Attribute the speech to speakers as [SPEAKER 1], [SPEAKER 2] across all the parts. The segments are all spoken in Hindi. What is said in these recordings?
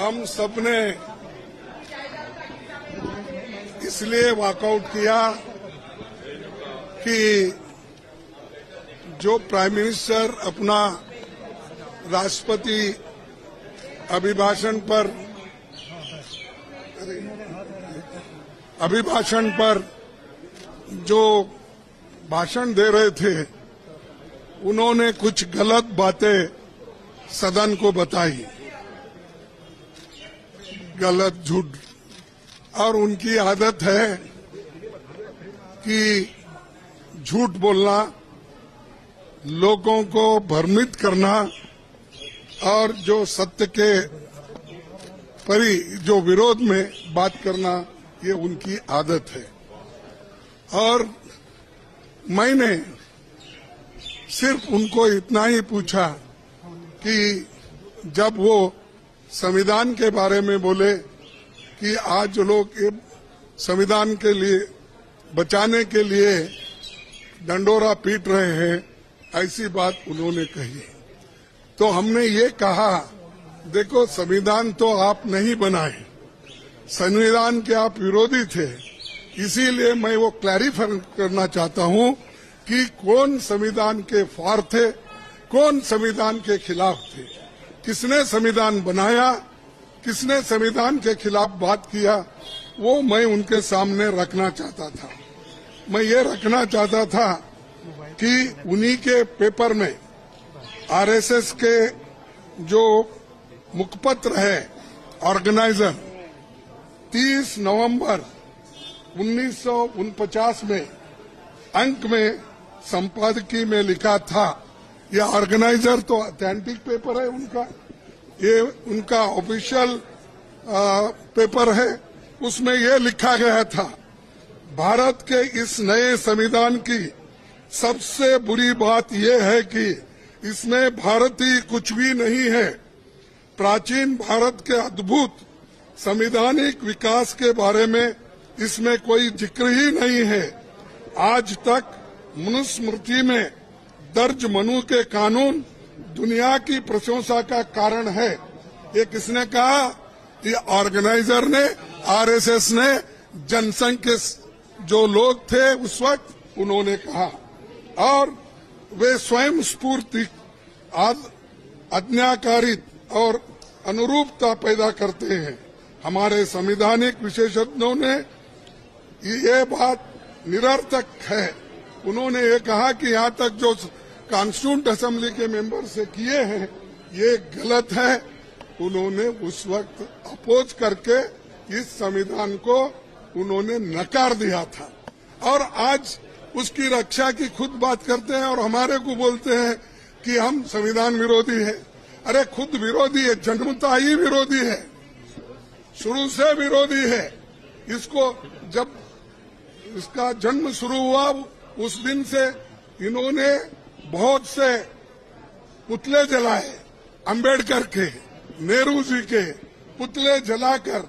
[SPEAKER 1] हम सबने इसलिए वॉकआउट किया कि जो प्राइम मिनिस्टर अपना राष्ट्रपति अभिभाषण पर जो भाषण दे रहे थे, उन्होंने कुछ गलत बातें सदन को बताई, गलत झूठ। और उनकी आदत है कि झूठ बोलना, लोगों को भ्रमित करना और जो सत्य के जो विरोध में बात करना, ये उनकी आदत है। और मैंने सिर्फ उनको इतना ही पूछा कि जब वो संविधान के बारे में बोले कि आज लोग संविधान के लिए बचाने के लिए डंडोरा पीट रहे हैं, ऐसी बात उन्होंने कही। तो हमने ये कहा, देखो संविधान तो आप नहीं बनाए, संविधान के आप विरोधी थे, इसीलिए मैं वो क्लैरिफाई करना चाहता हूं कि कौन संविधान के फार थे, कौन संविधान के खिलाफ थे, किसने संविधान बनाया, किसने संविधान के खिलाफ बात किया, वो मैं उनके सामने रखना चाहता था। मैं ये रखना चाहता था कि उन्हीं के पेपर में आरएसएस के जो मुखपत्र है ऑर्गेनाइजर 30 नवंबर 1949 में अंक में संपादकीय में लिखा था। यह ऑर्गेनाइजर तो ऑथेंटिक पेपर है उनका, ये उनका ऑफिशियल पेपर है। उसमें यह लिखा गया था, भारत के इस नए संविधान की सबसे बुरी बात यह है कि इसमें भारतीय कुछ भी नहीं है। प्राचीन भारत के अद्भुत संवैधानिक विकास के बारे में इसमें कोई जिक्र ही नहीं है। आज तक मनुस्मृति में दर्ज मनु के कानून दुनिया की प्रशंसा का कारण है। ये किसने कहा? ये ऑर्गेनाइजर ने, आरएसएस ने, जनसंघ के जो लोग थे उस वक्त उन्होंने कहा। और वे स्वयं स्फूर्ति, आज्ञाकारित और अनुरूपता पैदा करते हैं। हमारे संवैधानिक विशेषज्ञों ने ये बात निरर्थक है। उन्होंने ये कहा कि यहाँ तक जो कॉन्स्टिट्यूंट असेंबली के मेंबर से किए हैं ये गलत है। उन्होंने उस वक्त अपोज करके इस संविधान को उन्होंने नकार दिया था और आज उसकी रक्षा की खुद बात करते हैं और हमारे को बोलते हैं कि हम संविधान विरोधी है। अरे खुद विरोधी है, जन्मता ही विरोधी है, शुरू से विरोधी है। इसको जब इसका जन्म शुरू हुआ उस दिन से इन्होंने बहुत से पुतले जलाए, अंबेडकर के, नेहरू जी के पुतले जलाकर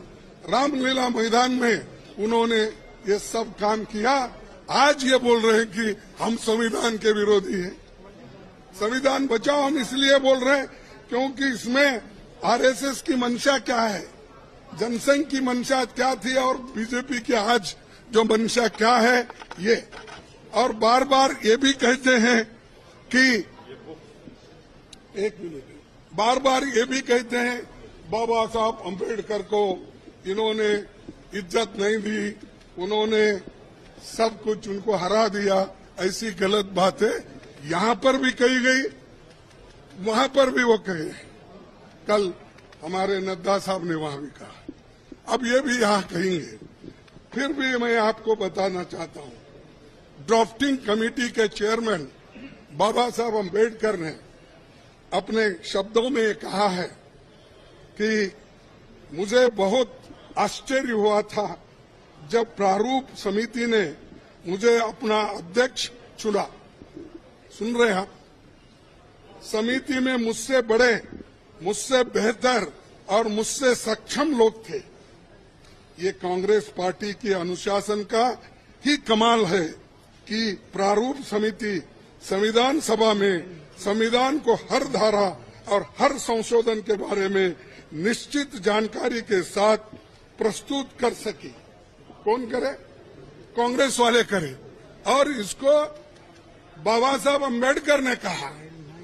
[SPEAKER 1] रामलीला मैदान में उन्होंने ये सब काम किया। आज ये बोल रहे हैं कि हम संविधान के विरोधी हैं। संविधान बचाओ हम इसलिए बोल रहे हैं क्योंकि इसमें आरएसएस की मंशा क्या है, जनसंघ की मंशा क्या थी और बीजेपी की आज जो मंशा क्या है ये। और बार बार ये भी कहते हैं कि बार बार ये भी कहते हैं बाबा साहब अम्बेडकर को इन्होंने इज्जत नहीं दी, उन्होंने सब कुछ उनको हरा दिया। ऐसी गलत बातें यहाँ पर भी कही गई, वहां पर भी वो कहे। कल हमारे नड्डा साहब ने वहां भी कहा, अब ये भी यहाँ कहेंगे। फिर भी मैं आपको बताना चाहता हूँ, ड्राफ्टिंग कमेटी के चेयरमैन बाबा साहब अम्बेडकर ने अपने शब्दों में कहा है कि मुझे बहुत आश्चर्य हुआ था जब प्रारूप समिति ने मुझे अपना अध्यक्ष चुना। सुन रहे हैं? समिति में मुझसे बड़े, मुझसे बेहतर और मुझसे सक्षम लोग थे। ये कांग्रेस पार्टी के अनुशासन का ही कमाल है कि प्रारूप समिति संविधान सभा में संविधान को हर धारा और हर संशोधन के बारे में निश्चित जानकारी के साथ प्रस्तुत कर सके। कौन करे? कांग्रेस वाले करे। और इसको बाबा साहब अम्बेडकर ने कहा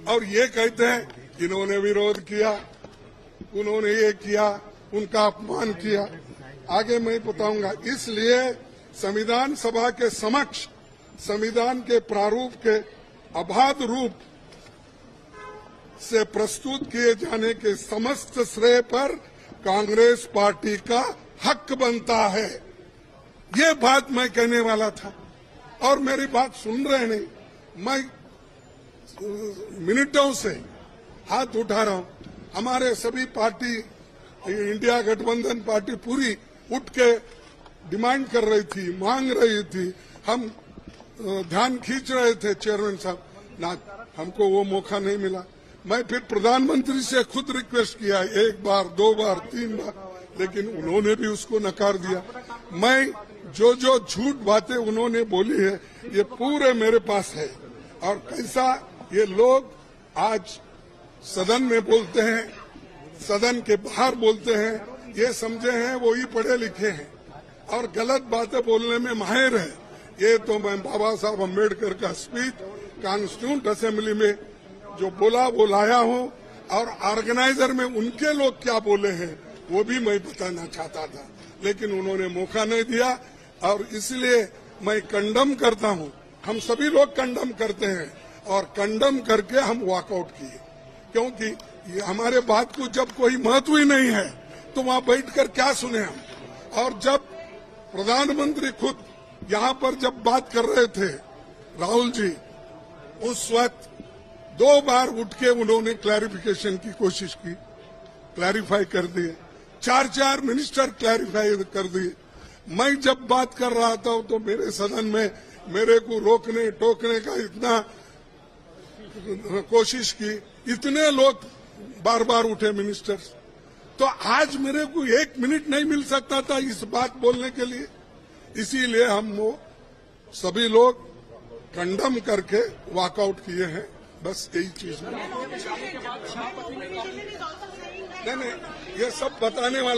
[SPEAKER 1] और ये कहते हैं इन्होंने विरोध किया, उन्होंने ये किया, उनका अपमान किया। आगे मैं बताऊंगा। इसलिए संविधान सभा के समक्ष संविधान के प्रारूप के अबाध रूप से प्रस्तुत किए जाने के समस्त श्रेय पर कांग्रेस पार्टी का हक बनता है। ये बात मैं कहने वाला था और मेरी बात सुन रहे नहीं। मैं मिनटों से हाथ उठा रहा हूं। हमारे सभी पार्टी, इंडिया गठबंधन पार्टी पूरी उठ के डिमांड कर रही थी, मांग रही थी। हम ध्यान खींच रहे थे चेयरमैन साहब, ना हमको वो मौका नहीं मिला। मैं फिर प्रधानमंत्री से खुद रिक्वेस्ट किया, 1 बार 2 बार 3 बार, लेकिन उन्होंने भी उसको नकार दिया। मैं जो झूठ बातें उन्होंने बोली है ये पूरे मेरे पास है। और कैसा ये लोग आज सदन में बोलते हैं, सदन के बाहर बोलते हैं, ये समझे हैं वो ही पढ़े लिखे हैं और गलत बातें बोलने में माहिर है। ये तो मैं बाबा साहब अम्बेडकर का स्पीच कॉन्स्टिट्यूंट असेंबली में जो बोला वो लाया हूं और ऑर्गेनाइजर में उनके लोग क्या बोले हैं वो भी मैं बताना चाहता था, लेकिन उन्होंने मौका नहीं दिया। और इसलिए मैं कंडम करता हूं, हम सभी लोग कंडम करते हैं और कंडम करके हम वॉकआउट किए, क्योंकि ये हमारे बात को जब कोई महत्व ही नहीं है तो वहां बैठकर क्या सुने हम। और जब प्रधानमंत्री खुद यहाँ पर जब बात कर रहे थे राहुल जी, उस वक्त 2 बार उठ के उन्होंने क्लैरिफिकेशन की कोशिश की, क्लैरिफाई कर दिए। 4 मिनिस्टर क्लैरिफाई कर दिए। मैं जब बात कर रहा था तो मेरे सदन में मेरे को रोकने टोकने का इतना कोशिश की, इतने लोग बार बार उठे मिनिस्टर्स। तो आज मेरे को 1 मिनट नहीं मिल सकता था इस बात बोलने के लिए। इसीलिए हम वो सभी लोग कंडम करके वॉकआउट किए हैं। बस यही चीज है। नहीं, ये सब बताने वाला